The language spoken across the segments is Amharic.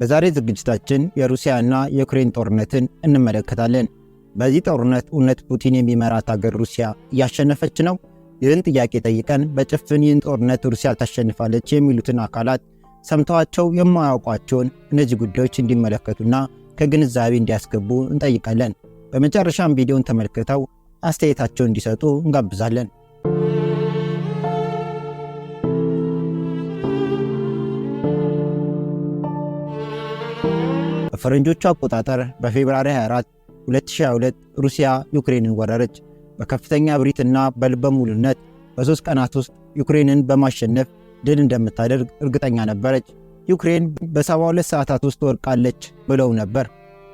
በዛሬ ዝግጅታችን የሩሲያና የዩክሬን ጦርነትን እንመለከታለን። በዚህ ጦርነት እውነት ፑቲን የሚመራት ሀገር ሩሲያ እያሸነፈች ነው? ይህን ጥያቄ ጠይቀን በጭፍን ይህን ጦርነት ሩሲያ ታሸንፋለች የሚሉትን አካላት ሰምተዋቸው የማያውቋቸውን እነዚህ ጉዳዮች እንዲመለከቱና ከግንዛቤ እንዲያስገቡ እንጠይቃለን። በመጨረሻም ቪዲዮን ተመልክተው አስተያየታቸውን እንዲሰጡ እንጋብዛለን። በፈረንጆቹ አቆጣጠር በፌብሩዋሪ 24 2022 ሩሲያ ዩክሬንን ወረረች። በከፍተኛ እብሪትና በልበ ሙሉነት በ3 ቀናት ውስጥ ዩክሬንን በማሸነፍ ድል እንደምታደርግ እርግጠኛ ነበረች። ዩክሬን በ72 ሰዓታት ውስጥ ወድቃለች ብለው ነበር።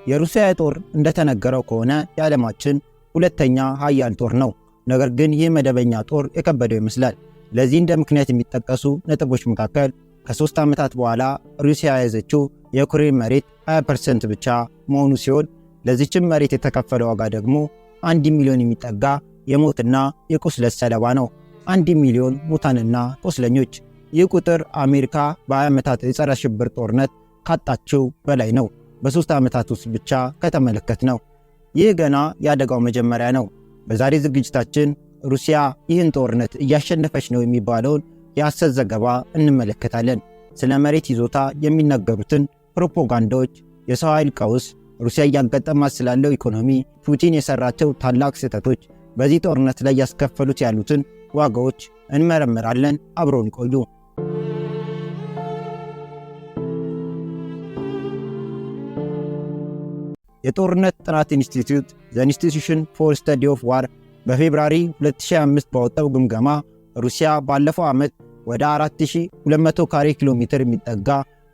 የሩሲያ ጦር እንደተነገረው ከሆነ የዓለማችን ሁለተኛ ኃያል ጦር ነው። ነገር ግን ይህ መደበኛ ጦር የከበደው ይመስላል። ለዚህ እንደ ምክንያት የሚጠቀሱ ነጥቦች መካከል ከ3 ዓመታት በኋላ ሩሲያ የያዘችው የዩክሬን መሬት 20% ብቻ መሆኑ ሲሆን ለዚህችም መሬት የተከፈለው ዋጋ ደግሞ 1 ሚሊዮን የሚጠጋ የሞትና የቁስለት ሰለባ ነው። 1 ሚሊዮን ሙታንና ቁስለኞች። ይህ ቁጥር አሜሪካ በ20 ዓመታት የጸረ ሽብር ጦርነት ካጣችው በላይ ነው። በ3 ዓመታት ውስጥ ብቻ ከተመለከት ነው። ይህ ገና የአደጋው መጀመሪያ ነው። በዛሬ ዝግጅታችን ሩሲያ ይህን ጦርነት እያሸነፈች ነው የሚባለውን የሐሰት ዘገባ እንመለከታለን። ስለ መሬት ይዞታ የሚነገሩትን ፕሮፓጋንዳዎች፣ የሰው ኃይል ቀውስ፣ ሩሲያ እያጋጠማት ስላለው ኢኮኖሚ፣ ፑቲን የሰራቸው ታላቅ ስህተቶች፣ በዚህ ጦርነት ላይ ያስከፈሉት ያሉትን ዋጋዎች እንመረምራለን። አብረውን ይቆዩ። የጦርነት ጥናት ኢንስቲትዩት ዘ ኢንስቲትዩሽን ፎር ስተዲ ኦፍ ዋር በፌብሩዋሪ 2025 ባወጣው ግምገማ ሩሲያ ባለፈው ዓመት ወደ 4200 ካሬ ኪሎ ሜትር የሚጠጋ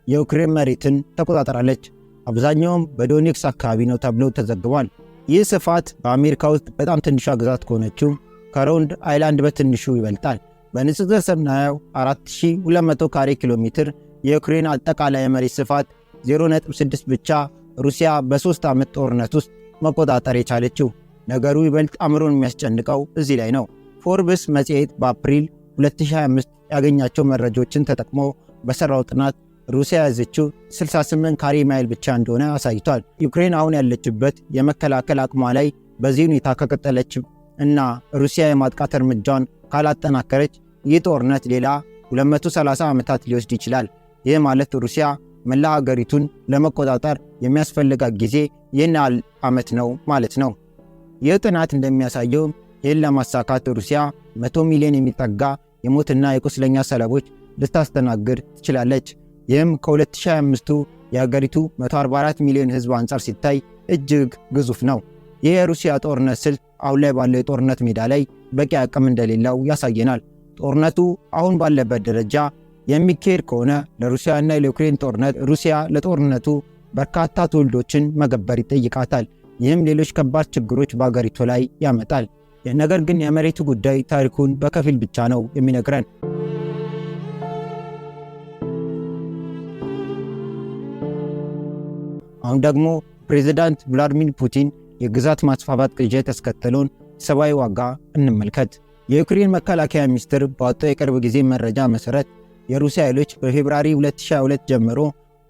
የዩክሬን መሬትን ተቆጣጠራለች። አብዛኛውም በዶኔክስ አካባቢ ነው ተብሎ ተዘግቧል። ይህ ስፋት በአሜሪካ ውስጥ በጣም ትንሿ ግዛት ከሆነችው ከሮንድ አይላንድ በትንሹ ይበልጣል። በንጽጽር ስናየው 4200 ካሬ ኪሎ ሜትር የዩክሬን አጠቃላይ የመሬት ስፋት 0.6 ብቻ ሩሲያ በ3 ዓመት ጦርነት ውስጥ መቆጣጠር የቻለችው። ነገሩ ይበልጥ አእምሮን የሚያስጨንቀው እዚህ ላይ ነው። ፎርብስ መጽሔት በአፕሪል 2025 ያገኛቸው መረጃዎችን ተጠቅሞ በሰራው ጥናት ሩሲያ ያዘችው 68 ካሬ ማይል ብቻ እንደሆነ አሳይቷል። ዩክሬን አሁን ያለችበት የመከላከል አቅሟ ላይ በዚህ ሁኔታ ከቀጠለች እና ሩሲያ የማጥቃት እርምጃን ካላጠናከረች ይህ ጦርነት ሌላ 230 ዓመታት ሊወስድ ይችላል። ይህ ማለት ሩሲያ መላ ሀገሪቱን ለመቆጣጠር የሚያስፈልጋት ጊዜ ይህን ያህል ዓመት ነው ማለት ነው። ይህ ጥናት እንደሚያሳየው ይህን ለማሳካት ሩሲያ 100 ሚሊዮን የሚጠጋ የሞትና የቁስለኛ ሰለቦች ልታስተናግድ ትችላለች። ይህም ከ2025ቱ የሀገሪቱ 144 ሚሊዮን ሕዝብ አንጻር ሲታይ እጅግ ግዙፍ ነው። ይህ የሩሲያ ጦርነት ስልት አሁን ላይ ባለው የጦርነት ሜዳ ላይ በቂ አቅም እንደሌለው ያሳየናል። ጦርነቱ አሁን ባለበት ደረጃ የሚካሄድ ከሆነ ለሩሲያና ለዩክሬን ጦርነት ሩሲያ ለጦርነቱ በርካታ ትውልዶችን መገበር ይጠይቃታል። ይህም ሌሎች ከባድ ችግሮች በአገሪቱ ላይ ያመጣል። ነገር ግን የመሬቱ ጉዳይ ታሪኩን በከፊል ብቻ ነው የሚነግረን። አሁን ደግሞ ፕሬዝዳንት ቭላዲሚር ፑቲን የግዛት ማስፋፋት ቅዠት ያስከተለውን ሰብአዊ ዋጋ እንመልከት። የዩክሬን መከላከያ ሚኒስትር ባወጣው የቅርብ ጊዜ መረጃ መሠረት የሩሲያ ኃይሎች በፌብሩዋሪ 2022 ጀምሮ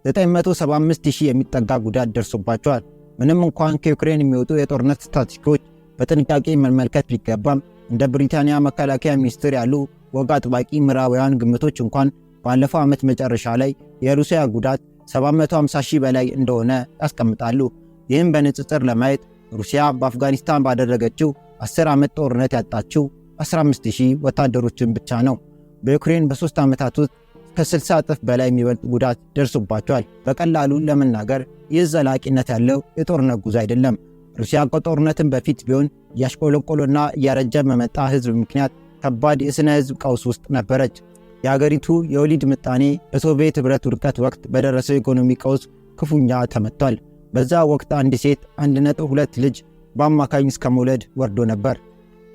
975,000 የሚጠጋ ጉዳት ደርሶባቸዋል። ምንም እንኳን ከዩክሬን የሚወጡ የጦርነት ስታቲስቲኮች በጥንቃቄ መመልከት ቢገባም እንደ ብሪታንያ መከላከያ ሚኒስትር ያሉ ወግ አጥባቂ ምዕራባውያን ግምቶች እንኳን ባለፈው ዓመት መጨረሻ ላይ የሩሲያ ጉዳት 750,000 በላይ እንደሆነ ያስቀምጣሉ። ይህም በንጽጽር ለማየት ሩሲያ በአፍጋኒስታን ባደረገችው 10 ዓመት ጦርነት ያጣችው 15,000 ወታደሮችን ብቻ ነው። በዩክሬን በ3 ዓመታት ውስጥ ከ60 እጥፍ በላይ የሚበልጥ ጉዳት ደርሶባቸዋል። በቀላሉ ለመናገር ይህ ዘላቂነት ያለው የጦርነት ጉዞ አይደለም። ሩሲያ ከጦርነትን በፊት ቢሆን እያሽቆለቆለና እያረጀ በመጣ ሕዝብ ምክንያት ከባድ የሥነ ሕዝብ ቀውስ ውስጥ ነበረች። የአገሪቱ የወሊድ ምጣኔ በሶቪየት ኅብረት ውድቀት ወቅት በደረሰው ኢኮኖሚ ቀውስ ክፉኛ ተመቷል። በዛ ወቅት አንድ ሴት 1.2 ልጅ በአማካኝ እስከ መውለድ ወርዶ ነበር።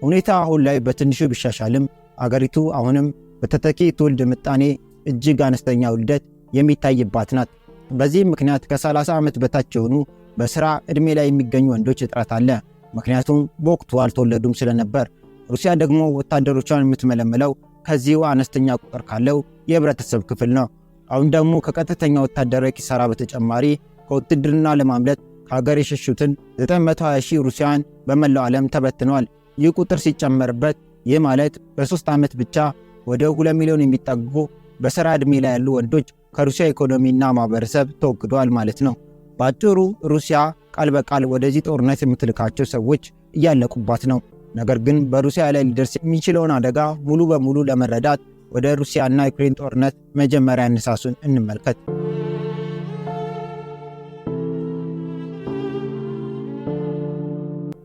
ሁኔታ አሁን ላይ በትንሹ ቢሻሻልም አገሪቱ አሁንም በተተኪ ትውልድ ምጣኔ እጅግ አነስተኛ ውልደት የሚታይባት ናት። በዚህ ምክንያት ከ30 ዓመት በታች የሆኑ በሥራ ዕድሜ ላይ የሚገኙ ወንዶች እጥረት አለ። ምክንያቱም በወቅቱ አልተወለዱም ስለነበር። ሩሲያ ደግሞ ወታደሮቿን የምትመለምለው ከዚሁ አነስተኛ ቁጥር ካለው የህብረተሰብ ክፍል ነው። አሁን ደግሞ ከቀጥተኛ ወታደራዊ ኪሳራ በተጨማሪ ከውትድርና ለማምለጥ ከሀገር የሸሹትን 920,000 ሩሲያን በመላው ዓለም ተበትነዋል። ይህ ቁጥር ሲጨመርበት ይህ ማለት በ3 ዓመት ብቻ ወደ 2 ሚሊዮን የሚጠጉ በሥራ ዕድሜ ላይ ያሉ ወንዶች ከሩሲያ ኢኮኖሚና ማህበረሰብ ተወግደዋል ማለት ነው። በአጭሩ ሩሲያ ቃል በቃል ወደዚህ ጦርነት የምትልካቸው ሰዎች እያለቁባት ነው። ነገር ግን በሩሲያ ላይ ሊደርስ የሚችለውን አደጋ ሙሉ በሙሉ ለመረዳት ወደ ሩሲያና ዩክሬን ጦርነት መጀመሪያ አነሳሱን እንመልከት።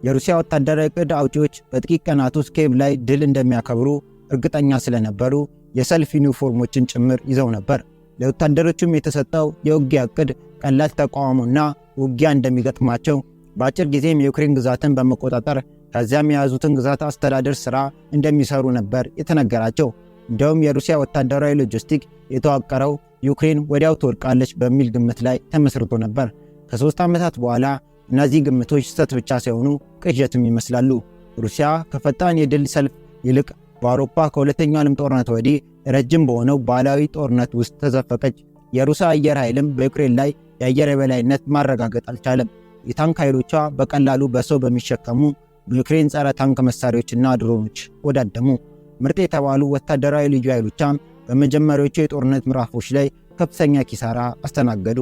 የሩሲያ ወታደራዊ ዕቅድ አውጪዎች በጥቂት ቀናት ውስጥ ኪየቭ ላይ ድል እንደሚያከብሩ እርግጠኛ ስለነበሩ የሰልፍ ዩኒፎርሞችን ጭምር ይዘው ነበር። ለወታደሮቹም የተሰጠው የውጊያ ዕቅድ ቀላል ተቃውሞና ውጊያ እንደሚገጥማቸው፣ በአጭር ጊዜም የዩክሬን ግዛትን በመቆጣጠር ከዚያም የያዙትን ግዛት አስተዳደር ሥራ እንደሚሰሩ ነበር የተነገራቸው። እንዲሁም የሩሲያ ወታደራዊ ሎጂስቲክ የተዋቀረው ዩክሬን ወዲያው ትወድቃለች በሚል ግምት ላይ ተመስርቶ ነበር። ከ3 ዓመታት በኋላ እነዚህ ግምቶች ስህተት ብቻ ሳይሆኑ ቅዠትም ይመስላሉ። ሩሲያ ከፈጣን የድል ሰልፍ ይልቅ በአውሮፓ ከሁለተኛው ዓለም ጦርነት ወዲህ ረጅም በሆነው ባህላዊ ጦርነት ውስጥ ተዘፈቀች። የሩሲያ አየር ኃይልም በዩክሬን ላይ የአየር የበላይነት ማረጋገጥ አልቻለም። የታንክ ኃይሎቿ በቀላሉ በሰው በሚሸከሙ በዩክሬን ጸረ ታንክ መሳሪያዎችና ድሮኖች ወዳደሙ። ምርጥ የተባሉ ወታደራዊ ልዩ ኃይሎቿም በመጀመሪያዎቹ የጦርነት ምዕራፎች ላይ ከፍተኛ ኪሳራ አስተናገዱ።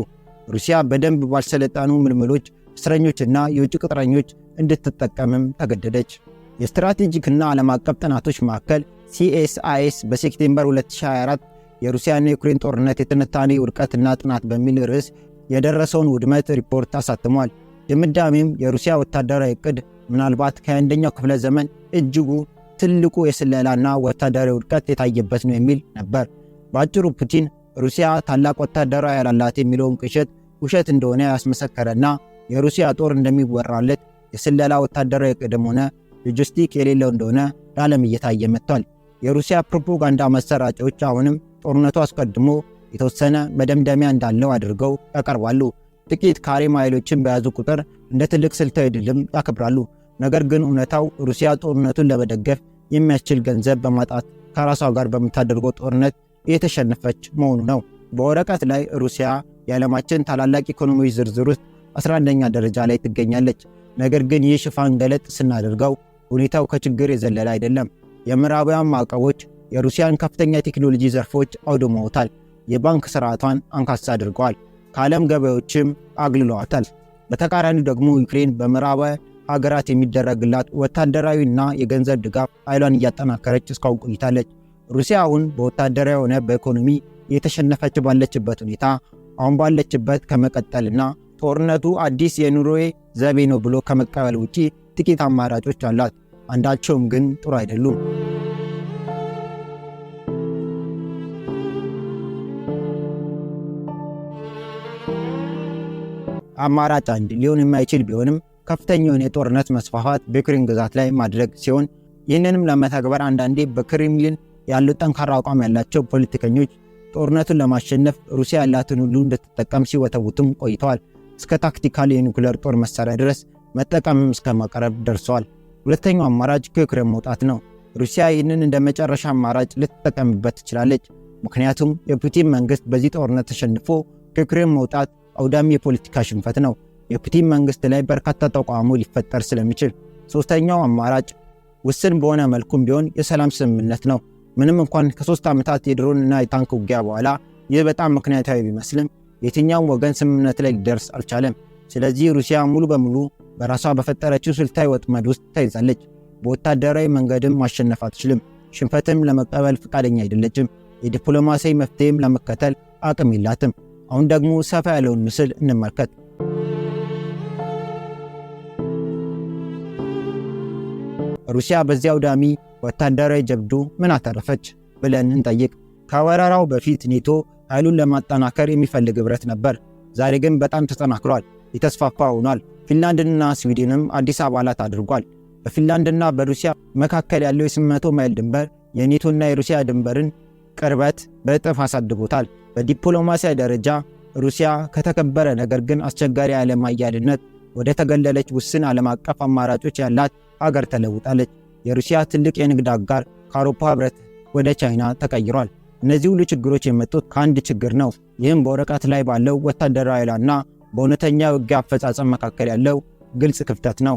ሩሲያ በደንብ ባልሰለጠኑ ምልምሎች፣ እስረኞችና የውጭ ቅጥረኞች እንድትጠቀምም ተገደደች። የስትራቴጂክና ዓለም አቀፍ ጥናቶች ማዕከል CSIS በሴፕቴምበር 2024 የሩሲያና የዩክሬን ጦርነት የትንታኔ ውድቀትና ጥናት በሚል ርዕስ የደረሰውን ውድመት ሪፖርት አሳትሟል። ድምዳሜም የሩሲያ ወታደራዊ ዕቅድ ምናልባት ከ21ኛው ክፍለ ዘመን እጅጉ ትልቁ የስለላና ወታደራዊ ውድቀት የታየበት ነው የሚል ነበር። በአጭሩ ፑቲን ሩሲያ ታላቅ ወታደራዊ ኃይል አላት የሚለውን ቅዠት ውሸት እንደሆነ ያስመሰከረና የሩሲያ ጦር እንደሚወራለት የስለላ ወታደራዊ ዕቅድም ሆነ ሎጂስቲክ የሌለው እንደሆነ ለዓለም እየታየ መጥቷል። የሩሲያ ፕሮፓጋንዳ መሰራጫዎች አሁንም ጦርነቱ አስቀድሞ የተወሰነ መደምደሚያ እንዳለው አድርገው ያቀርባሉ። ጥቂት ካሬ ማይሎችን በያዙ ቁጥር እንደ ትልቅ ስልታዊ ድልም ያከብራሉ። ነገር ግን እውነታው ሩሲያ ጦርነቱን ለመደገፍ የሚያስችል ገንዘብ በማጣት ከራሷ ጋር በምታደርገው ጦርነት እየተሸነፈች መሆኑ ነው። በወረቀት ላይ ሩሲያ የዓለማችን ታላላቅ ኢኮኖሚዎች ዝርዝር ውስጥ 11ኛ ደረጃ ላይ ትገኛለች። ነገር ግን ይህ ሽፋን ገለጥ ስናደርገው ሁኔታው ከችግር የዘለለ አይደለም። የምዕራባውያን ማዕቀቦች የሩሲያን ከፍተኛ ቴክኖሎጂ ዘርፎች አውድመውታል። የባንክ ስርዓቷን አንካሳ አድርገዋል። ከዓለም ገበያዎችም አግልለዋታል። በተቃራኒው ደግሞ ዩክሬን በምዕራባውያን ሀገራት የሚደረግላት ወታደራዊና የገንዘብ ድጋፍ ኃይሏን እያጠናከረች እስካሁን ቆይታለች። ሩሲያ አሁን በወታደራዊ ሆነ በኢኮኖሚ የተሸነፈች ባለችበት ሁኔታ አሁን ባለችበት ከመቀጠልና ጦርነቱ አዲስ የኑሮዬ ዘቤ ነው ብሎ ከመቀበል ውጪ ጥቂት አማራጮች አላት። አንዳቸውም ግን ጥሩ አይደሉም። አማራጭ አንድ ሊሆን የማይችል ቢሆንም ከፍተኛውን የጦርነት መስፋፋት በዩክሬን ግዛት ላይ ማድረግ ሲሆን ይህንንም ለመተግበር አንዳንዴ በክሬምሊን ያሉት ጠንካራ አቋም ያላቸው ፖለቲከኞች ጦርነቱን ለማሸነፍ ሩሲያ ያላትን ሁሉ እንድትጠቀም ሲወተውቱም ቆይተዋል። እስከ ታክቲካል የኒውክሌር ጦር መሳሪያ ድረስ መጠቀምም እስከ ማቅረብ ደርሰዋል። ሁለተኛው አማራጭ ከዩክሬን መውጣት ነው። ሩሲያ ይህንን እንደ መጨረሻ አማራጭ ልትጠቀምበት ትችላለች። ምክንያቱም የፑቲን መንግስት በዚህ ጦርነት ተሸንፎ ከዩክሬን መውጣት አውዳሚ የፖለቲካ ሽንፈት ነው። የፑቲን መንግስት ላይ በርካታ ተቃውሞ ሊፈጠር ስለሚችል። ሶስተኛው አማራጭ ውስን በሆነ መልኩም ቢሆን የሰላም ስምምነት ነው። ምንም እንኳን ከ3 ዓመታት የድሮንና የታንክ ውጊያ በኋላ ይህ በጣም ምክንያታዊ ቢመስልም የትኛውም ወገን ስምምነት ላይ ሊደርስ አልቻለም። ስለዚህ ሩሲያ ሙሉ በሙሉ በራሷ በፈጠረችው ስልታዊ ወጥመድ ውስጥ ተይዛለች። በወታደራዊ መንገድም ማሸነፍ አትችልም። ሽንፈትም ለመቀበል ፈቃደኛ አይደለችም። የዲፕሎማሲያዊ መፍትሄም ለመከተል አቅም የላትም። አሁን ደግሞ ሰፋ ያለውን ምስል እንመልከት። ሩሲያ በዚያ አውዳሚ ወታደራዊ ጀብዱ ምን አተረፈች ብለን እንጠይቅ። ከወረራው በፊት ኔቶ ኃይሉን ለማጠናከር የሚፈልግ ህብረት ነበር። ዛሬ ግን በጣም ተጠናክሯል፣ የተስፋፋ ሆኗል። ፊንላንድና ስዊድንም አዲስ አባላት አድርጓል። በፊንላንድና በሩሲያ መካከል ያለው የ800 ማይል ድንበር የኔቶና የሩሲያ ድንበርን ቅርበት በእጥፍ አሳድጎታል። በዲፕሎማሲያዊ ደረጃ ሩሲያ ከተከበረ ነገር ግን አስቸጋሪ ዓለም ኃያልነት ወደ ተገለለች ውስን ዓለም አቀፍ አማራጮች ያላት ሀገር ተለውጣለች። የሩሲያ ትልቅ የንግድ አጋር ከአውሮፓ ህብረት ወደ ቻይና ተቀይሯል። እነዚህ ሁሉ ችግሮች የመጡት ከአንድ ችግር ነው። ይህም በወረቀት ላይ ባለው ወታደራዊ ኃይልና በእውነተኛ ውጊያ አፈጻጸም መካከል ያለው ግልጽ ክፍተት ነው።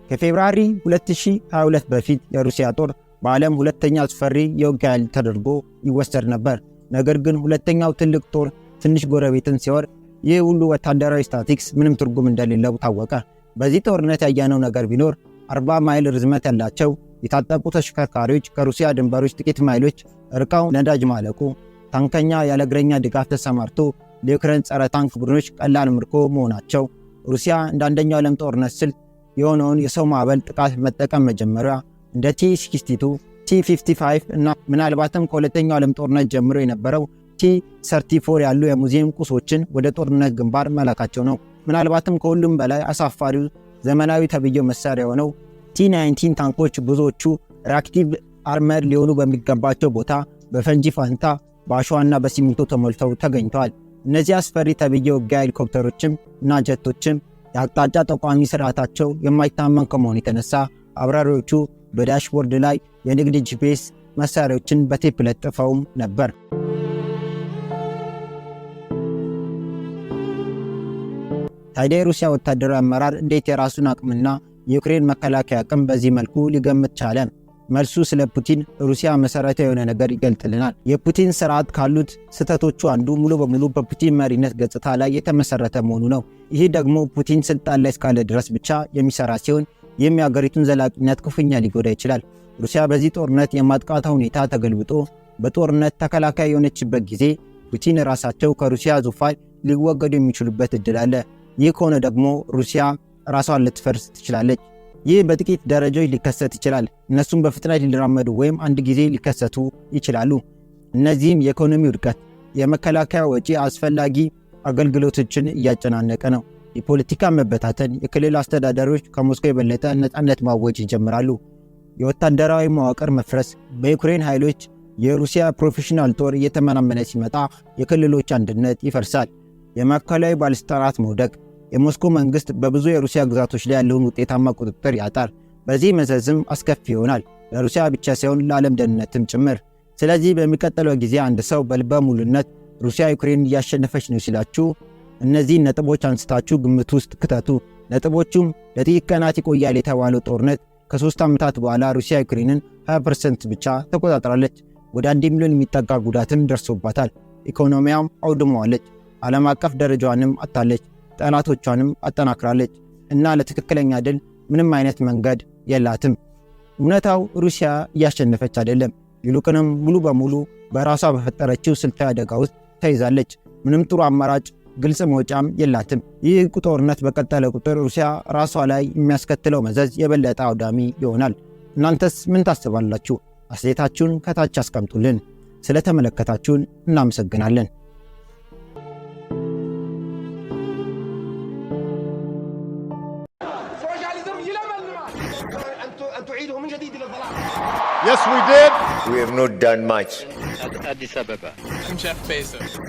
ከፌብራሪ 2022 በፊት የሩሲያ ጦር በዓለም ሁለተኛ አስፈሪ የውጊያ ኃይል ተደርጎ ይወሰድ ነበር። ነገር ግን ሁለተኛው ትልቅ ጦር ትንሽ ጎረቤትን ሲወር ይህ ሁሉ ወታደራዊ ስታቲክስ ምንም ትርጉም እንደሌለው ታወቀ። በዚህ ጦርነት ያየነው ነገር ቢኖር 40 ማይል ርዝመት ያላቸው የታጠቁ ተሽከርካሪዎች ከሩሲያ ድንበሮች ጥቂት ማይሎች ርቀው ነዳጅ ማለቁ፣ ታንከኛ ያለ እግረኛ ድጋፍ ተሰማርቶ ለዩክሬን ጸረ ታንክ ቡድኖች ቀላል ምርኮ መሆናቸው፣ ሩሲያ እንደ አንደኛው ዓለም ጦርነት ስልት የሆነውን የሰው ማዕበል ጥቃት መጠቀም መጀመሪያ፣ እንደ T-62፣ T-55 እና ምናልባትም ከሁለተኛው ዓለም ጦርነት ጀምሮ የነበረው T-34 ያሉ የሙዚየም ቁሶችን ወደ ጦርነት ግንባር መላካቸው ነው። ምናልባትም ከሁሉም በላይ አሳፋሪው ዘመናዊ ተብዬው መሳሪያ የሆነው T-19 ታንኮች ብዙዎቹ ሪአክቲቭ አርመር ሊሆኑ በሚገባቸው ቦታ በፈንጂ ፋንታ በአሸዋና በሲሚንቶ ተሞልተው ተገኝተዋል። እነዚህ አስፈሪ ተብዬው ውጊያ ሄሊኮፕተሮችም እና ጀቶችም የአቅጣጫ ጠቋሚ ስርዓታቸው የማይታመን ከመሆኑ የተነሳ አብራሪዎቹ በዳሽቦርድ ላይ የንግድ ጂፒኤስ መሳሪያዎችን በቴፕ ለጥፈውም ነበር። ታዲያ የሩሲያ ወታደራዊ አመራር እንዴት የራሱን አቅምና የዩክሬን መከላከያ አቅም በዚህ መልኩ ሊገምት ቻለ? መልሱ ስለ ፑቲን ሩሲያ መሰረታዊ የሆነ ነገር ይገልጥልናል። የፑቲን ስርዓት ካሉት ስህተቶቹ አንዱ ሙሉ በሙሉ በፑቲን መሪነት ገጽታ ላይ የተመሰረተ መሆኑ ነው። ይህ ደግሞ ፑቲን ስልጣን ላይ እስካለ ድረስ ብቻ የሚሰራ ሲሆን ይህም የሀገሪቱን ዘላቂነት ክፉኛ ሊጎዳ ይችላል። ሩሲያ በዚህ ጦርነት የማጥቃቷ ሁኔታ ተገልብጦ በጦርነት ተከላካይ የሆነችበት ጊዜ ፑቲን ራሳቸው ከሩሲያ ዙፋን ሊወገዱ የሚችሉበት እድል አለ። ይህ ከሆነ ደግሞ ሩሲያ ራሷን ልትፈርስ ትችላለች። ይህ በጥቂት ደረጃዎች ሊከሰት ይችላል። እነሱም በፍጥነት ሊራመዱ ወይም አንድ ጊዜ ሊከሰቱ ይችላሉ። እነዚህም የኢኮኖሚ ውድቀት፣ የመከላከያ ወጪ፣ አስፈላጊ አገልግሎቶችን እያጨናነቀ ነው። የፖለቲካ መበታተን፣ የክልል አስተዳዳሪዎች ከሞስኮ የበለጠ ነፃነት ማወጅ ይጀምራሉ። የወታደራዊ መዋቅር መፍረስ፣ በዩክሬን ኃይሎች የሩሲያ ፕሮፌሽናል ጦር እየተመናመነ ሲመጣ የክልሎች አንድነት ይፈርሳል። የማዕከላዊ ባለስልጣናት መውደቅ፣ የሞስኮ መንግስት በብዙ የሩሲያ ግዛቶች ላይ ያለውን ውጤታማ ቁጥጥር ያጣል። በዚህ መዘዝም አስከፊ ይሆናል፣ ለሩሲያ ብቻ ሳይሆን ለዓለም ደህንነትም ጭምር። ስለዚህ በሚቀጥለው ጊዜ አንድ ሰው በልበ ሙሉነት ሩሲያ ዩክሬን እያሸነፈች ነው ሲላችሁ እነዚህን ነጥቦች አንስታችሁ ግምት ውስጥ ክተቱ። ነጥቦቹም ለጥቂት ቀናት ይቆያል የተባለው ጦርነት ከ3 ዓመታት በኋላ ሩሲያ ዩክሬንን 20% ብቻ ተቆጣጥራለች። ወደ 1 ሚሊዮን የሚጠጋ ጉዳትም ደርሶባታል። ኢኮኖሚያም አውድመዋለች። ዓለም አቀፍ ደረጃዋንም አጣለች። ጠላቶቿንም አጠናክራለች እና ለትክክለኛ ድል ምንም አይነት መንገድ የላትም። እውነታው ሩሲያ እያሸነፈች አይደለም፣ ይልቁንም ሙሉ በሙሉ በራሷ በፈጠረችው ስልታዊ አደጋ ውስጥ ተይዛለች። ምንም ጥሩ አማራጭ፣ ግልጽ መውጫም የላትም። ይህ ጦርነት በቀጠለ ቁጥር ሩሲያ ራሷ ላይ የሚያስከትለው መዘዝ የበለጠ አውዳሚ ይሆናል። እናንተስ ምን ታስባላችሁ? አስተያየታችሁን ከታች አስቀምጡልን። ስለተመለከታችሁን እናመሰግናለን። Yes, we did. We have not done much. Addis Ababa. I'm Jeff Bezos.